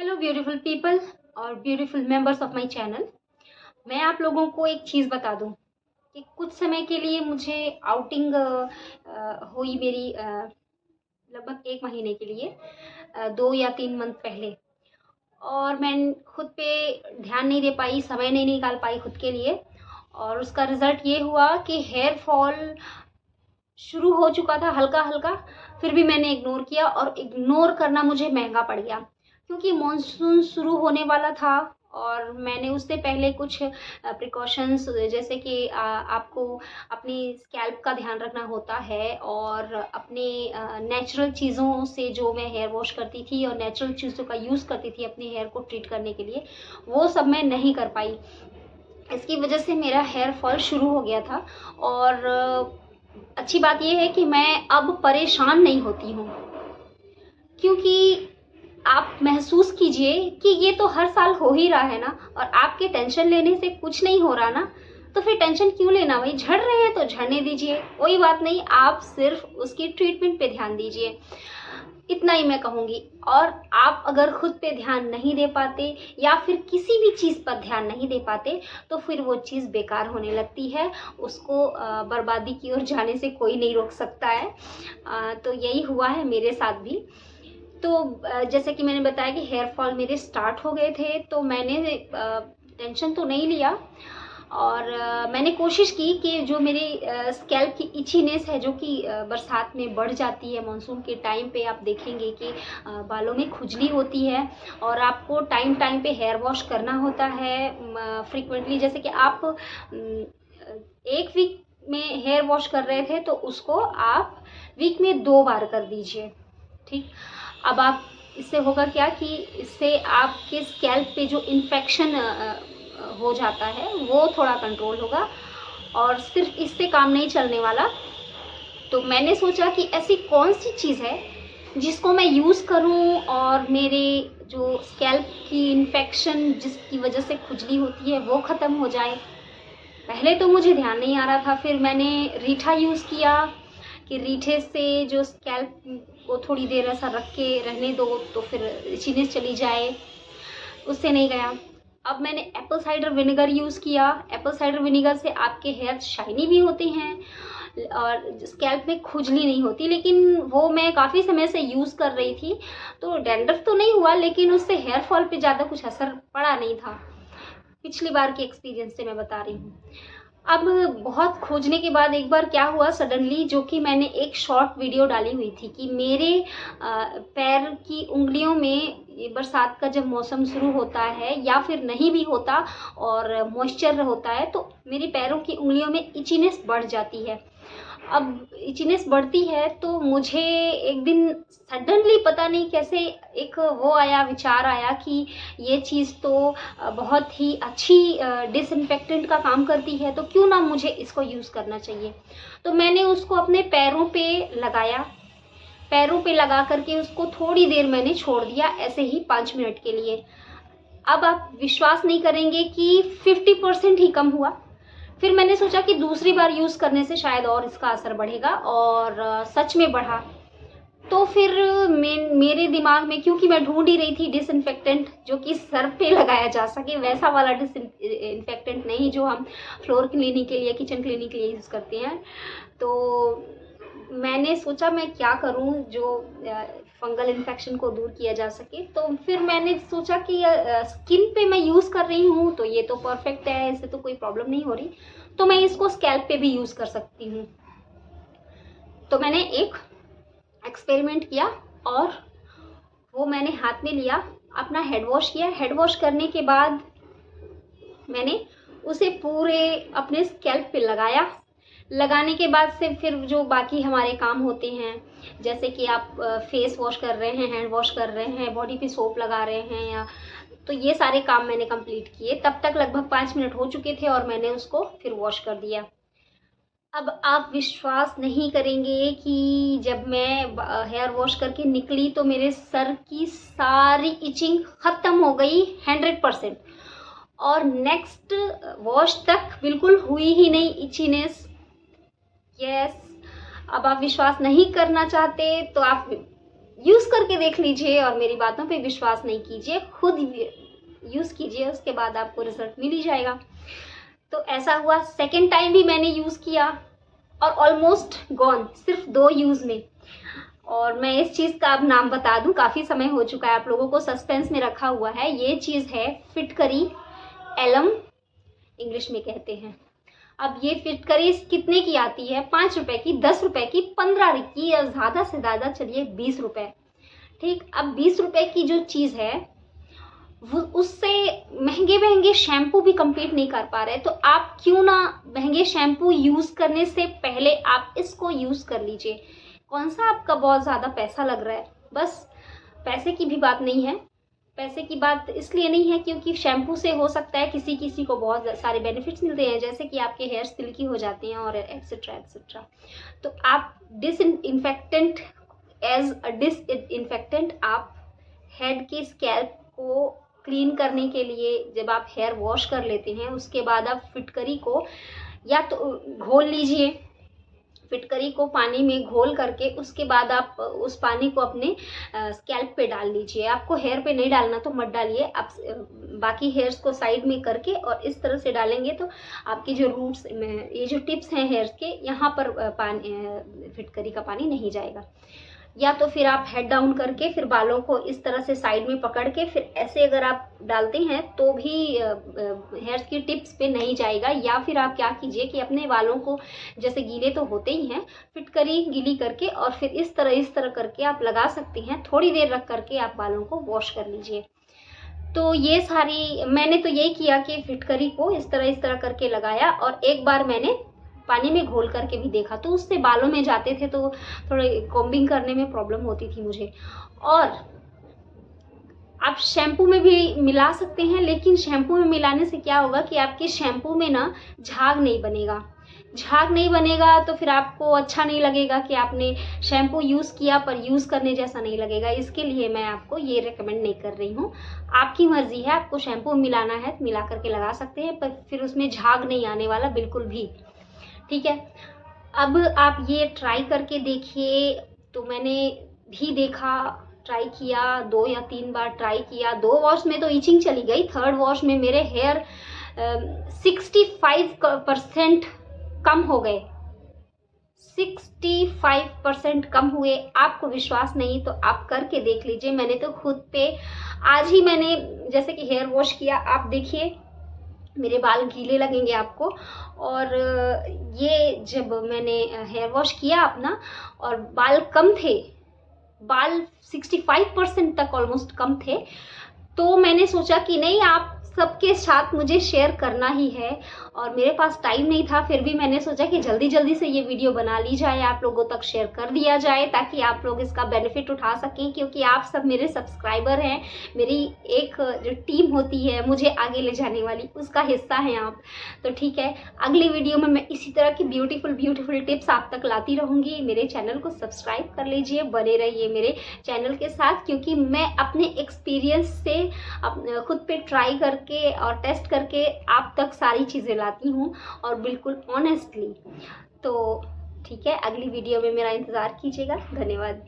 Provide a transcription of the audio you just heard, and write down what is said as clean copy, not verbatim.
Hello beautiful people और beautiful members of my channel. मैं आप लोगों को एक चीज़ बता दूं कि कुछ समय के लिए मुझे आउटिंग हुई मेरी लगभग 1 महीने के लिए, 2 या 3 मंथ पहले। और मैं खुद पे ध्यान नहीं दे पाई, समय नहीं निकाल पाई खुद के लिए, और उसका रिज़ल्ट ये हुआ कि हेयर फॉल शुरू हो चुका था हल्का हल्का। फिर भी मैंने इग्नोर किया, और इग्नोर करना मुझे महंगा पड़ गया क्योंकि मॉनसून शुरू होने वाला था। और मैंने उससे पहले कुछ प्रिकॉशंस, जैसे कि आपको अपनी स्कैल्प का ध्यान रखना होता है, और अपने नेचुरल चीज़ों से जो मैं हेयर वॉश करती थी और नेचुरल चीज़ों का यूज़ करती थी अपने हेयर को ट्रीट करने के लिए, वो सब मैं नहीं कर पाई। इसकी वजह से मेरा हेयर फॉल शुरू हो गया था। और अच्छी बात यह है कि मैं अब परेशान नहीं होती हूँ, क्योंकि आप महसूस कीजिए कि ये तो हर साल हो ही रहा है ना, और आपके टेंशन लेने से कुछ नहीं हो रहा ना, तो फिर टेंशन क्यों लेना? भाई झड़ रहे हैं तो झड़ने दीजिए, कोई बात नहीं, आप सिर्फ उसकी ट्रीटमेंट पे ध्यान दीजिए। इतना ही मैं कहूँगी। और आप अगर खुद पे ध्यान नहीं दे पाते या फिर किसी भी चीज़ पर ध्यान नहीं दे पाते, तो फिर वो चीज़ बेकार होने लगती है। उसको बर्बादी की ओर जाने से कोई नहीं रोक सकता है। तो यही हुआ है मेरे साथ भी। तो जैसे कि मैंने बताया कि हेयर फॉल मेरे स्टार्ट हो गए थे, तो मैंने टेंशन तो नहीं लिया, और मैंने कोशिश की कि जो मेरी स्कैल्प की इचीनेस है, जो कि बरसात में बढ़ जाती है, मानसून के टाइम पे आप देखेंगे कि बालों में खुजली होती है, और आपको टाइम टाइम पे हेयर वॉश करना होता है फ्रीक्वेंटली। जैसे कि आप 1 वीक में हेयर वॉश कर रहे थे, तो उसको आप वीक में 2 बार कर दीजिए। ठीक। अब आप इससे होगा क्या कि इससे आपके स्कैल्प पे जो इन्फेक्शन हो जाता है वो थोड़ा कंट्रोल होगा, और सिर्फ इससे काम नहीं चलने वाला। तो मैंने सोचा कि ऐसी कौन सी चीज़ है जिसको मैं यूज़ करूं और मेरे जो स्कैल्प की इन्फेक्शन जिसकी वजह से खुजली होती है वो ख़त्म हो जाए। पहले तो मुझे ध्यान नहीं आ रहा था, फिर मैंने रीठा यूज़ किया कि रीठे से जो स्कैल्प को थोड़ी देर ऐसा रख के रहने दो तो फिर इचीनेस चली जाए, उससे नहीं गया। अब मैंने एप्पल साइडर विनेगर यूज़ किया। एप्पल साइडर विनेगर से आपके हेयर शाइनी भी होते हैं और स्कैल्प में खुजली नहीं होती। लेकिन वो मैं काफ़ी समय से यूज़ कर रही थी, तो डैंड्रफ तो नहीं हुआ, लेकिन उससे हेयर फॉल पे ज़्यादा कुछ असर पड़ा नहीं था। पिछली बार के एक्सपीरियंस से मैं बता रही हूँ। अब बहुत खोजने के बाद एक बार क्या हुआ सडनली, जो कि मैंने एक शॉर्ट वीडियो डाली हुई थी कि मेरे पैर की उंगलियों में, ये बरसात का जब मौसम शुरू होता है या फिर नहीं भी होता और मॉइस्चर होता है, तो मेरे पैरों की उंगलियों में इचीनेस बढ़ जाती है। अब इचीनेस बढ़ती है तो मुझे एक दिन सडनली पता नहीं कैसे एक वो आया, विचार आया कि ये चीज़ तो बहुत ही अच्छी डिसइंफेक्टेंट का काम करती है, तो क्यों ना मुझे इसको यूज़ करना चाहिए। तो मैंने उसको अपने पैरों पे लगाया। पैरों पे लगा करके उसको थोड़ी देर मैंने छोड़ दिया, ऐसे ही 5 मिनट के लिए। अब आप विश्वास नहीं करेंगे कि 50% ही कम हुआ। फिर मैंने सोचा कि दूसरी बार यूज़ करने से शायद और इसका असर बढ़ेगा, और सच में बढ़ा। तो फिर मेरे दिमाग में, क्योंकि मैं ढूंढ ही रही थी डिसइंफेक्टेंट जो कि सर पे लगाया जा सके, वैसा वाला डिसइंफेक्टेंट नहीं जो हम फ्लोर क्लीनिंग के लिए, किचन क्लीनिंग के लिए यूज़ करते हैं, तो मैंने सोचा मैं क्या करूं जो फंगल इन्फेक्शन को दूर किया जा सके। तो फिर मैंने सोचा कि स्किन पे मैं यूज़ कर रही हूँ तो ये तो परफेक्ट है, इससे तो कोई प्रॉब्लम नहीं हो रही, तो मैं इसको स्कैल्प पे भी यूज़ कर सकती हूँ। तो मैंने एक एक्सपेरिमेंट किया, और वो मैंने हाथ में लिया, अपना हेड वॉश किया। हेड वॉश करने के बाद मैंने उसे पूरे अपने स्कैल्प पे लगाया। लगाने के बाद से फिर जो बाकी हमारे काम होते हैं, जैसे कि आप फेस वॉश कर रहे हैं, हैंड वॉश कर रहे हैं, बॉडी पे सोप लगा रहे हैं, या तो ये सारे काम मैंने कंप्लीट किए। तब तक लगभग 5 मिनट हो चुके थे और मैंने उसको फिर वॉश कर दिया। अब आप विश्वास नहीं करेंगे कि जब मैं हेयर वॉश करके निकली तो मेरे सर की सारी इचिंग ख़त्म हो गई 100%, और नेक्स्ट वॉश तक बिल्कुल हुई ही नहीं इचीनेस। यस। अब आप विश्वास नहीं करना चाहते तो आप यूज़ करके देख लीजिए और मेरी बातों पे विश्वास नहीं कीजिए, खुद यूज़ कीजिए, उसके बाद आपको रिजल्ट मिल ही जाएगा। तो ऐसा हुआ, सेकेंड टाइम भी मैंने यूज़ किया और ऑलमोस्ट गॉन, सिर्फ 2 यूज़ में। और मैं इस चीज़ का अब नाम बता दूं, काफ़ी समय हो चुका है, आप लोगों को सस्पेंस में रखा हुआ है। ये चीज़ है फिटकरी एलम, इंग्लिश में कहते हैं। अब ये फिटकरी कितने की आती है? 5 रुपए की, 10 रुपए की, 15 की, या ज़्यादा से ज़्यादा चलिए 20 रुपए। ठीक, अब 20 रुपए की जो चीज़ है वो उससे महंगे महंगे शैम्पू भी compete नहीं कर पा रहे, तो आप क्यों ना महंगे शैम्पू यूज़ करने से पहले आप इसको यूज़ कर लीजिए। कौन सा आपका बहुत ज़्यादा पैसा लग रहा है? बस पैसे की भी बात नहीं है। पैसे की बात इसलिए नहीं है क्योंकि शैम्पू से हो सकता है किसी किसी को बहुत सारे बेनिफिट्स मिलते हैं, जैसे कि आपके हेयर सिल्की हो जाते हैं और एक्सेट्रा एक्सेट्रा। तो आप डिसइंफेक्टेंट, एज अ डिसइंफेक्टेंट आप हेड के स्कैल्प को क्लीन करने के लिए जब आप हेयर वॉश कर लेते हैं, उसके बाद आप फिटकरी को या तो घोल लीजिए, फिटकरी को पानी में घोल करके उसके बाद आप उस पानी को अपने स्कैल्प पे डाल लीजिए। आपको हेयर पे नहीं डालना तो मत डालिए, आप बाकी हेयर्स को साइड में करके और इस तरह से डालेंगे तो आपकी जो रूट्स में ये जो टिप्स हैं हेयर्स के, यहाँ पर पानी फिटकरी का पानी नहीं जाएगा। या तो फिर आप हेड डाउन करके फिर बालों को इस तरह से साइड में पकड़ के फिर ऐसे अगर आप डालते हैं तो भी हेयर्स की टिप्स पे नहीं जाएगा। या फिर आप क्या कीजिए कि अपने बालों को, जैसे गीले तो होते ही हैं, फिटकरी गीली करके और फिर इस तरह करके आप लगा सकते हैं। थोड़ी देर रख करके आप बालों को वॉश कर लीजिए। तो ये सारी मैंने तो यही किया कि फिटकरी को इस तरह करके लगाया और एक बार मैंने पानी में घोल करके भी देखा, तो उससे बालों में जाते थे तो थोड़े कॉम्बिंग करने में प्रॉब्लम होती थी मुझे। और आप शैम्पू में भी मिला सकते हैं, लेकिन शैम्पू में मिलाने से क्या होगा कि आपके शैम्पू में ना झाग नहीं बनेगा। झाग नहीं बनेगा तो फिर आपको अच्छा नहीं लगेगा कि आपने शैम्पू यूज़ किया पर यूज़ करने जैसा नहीं लगेगा। इसके लिए मैं आपको ये रेकमेंड नहीं कर रही हूँ। आपकी मर्जी है, आपको शैम्पू मिलाना है तो मिला करके लगा सकते हैं, पर फिर उसमें झाग नहीं आने वाला बिल्कुल भी। ठीक है, अब आप ये ट्राई करके देखिए। तो मैंने भी देखा, ट्राई किया, 2 या 3 बार ट्राई किया। 2 वॉश में तो ईचिंग चली गई, 3rd वॉश में मेरे हेयर 65% कम हो गए, 65% कम हुए। आपको विश्वास नहीं तो आप करके देख लीजिए। मैंने तो खुद पे आज ही मैंने जैसे कि हेयर वॉश किया, आप देखिए मेरे बाल गीले लगेंगे आपको। और ये जब मैंने हेयर वॉश किया अपना और बाल कम थे, बाल 65% तक ऑलमोस्ट कम थे, तो मैंने सोचा कि नहीं, आप सबके साथ मुझे शेयर करना ही है। और मेरे पास टाइम नहीं था, फिर भी मैंने सोचा कि जल्दी जल्दी से ये वीडियो बना ली जाए, आप लोगों तक शेयर कर दिया जाए ताकि आप लोग इसका बेनिफिट उठा सकें। क्योंकि आप सब मेरे सब्सक्राइबर हैं, मेरी एक जो टीम होती है मुझे आगे ले जाने वाली, उसका हिस्सा हैं आप। तो ठीक है, अगली वीडियो में मैं इसी तरह की ब्यूटीफुल टिप्स आप तक लाती रहूँगी। मेरे चैनल को सब्सक्राइब कर लीजिए, बने रहिए मेरे चैनल के साथ, क्योंकि मैं अपने एक्सपीरियंस से खुद पे ट्राई करके और टेस्ट करके आप तक सारी चीज़ें लाती हूँ, और बिल्कुल ऑनेस्टली। तो ठीक है, अगली वीडियो में मेरा इंतज़ार कीजिएगा। धन्यवाद।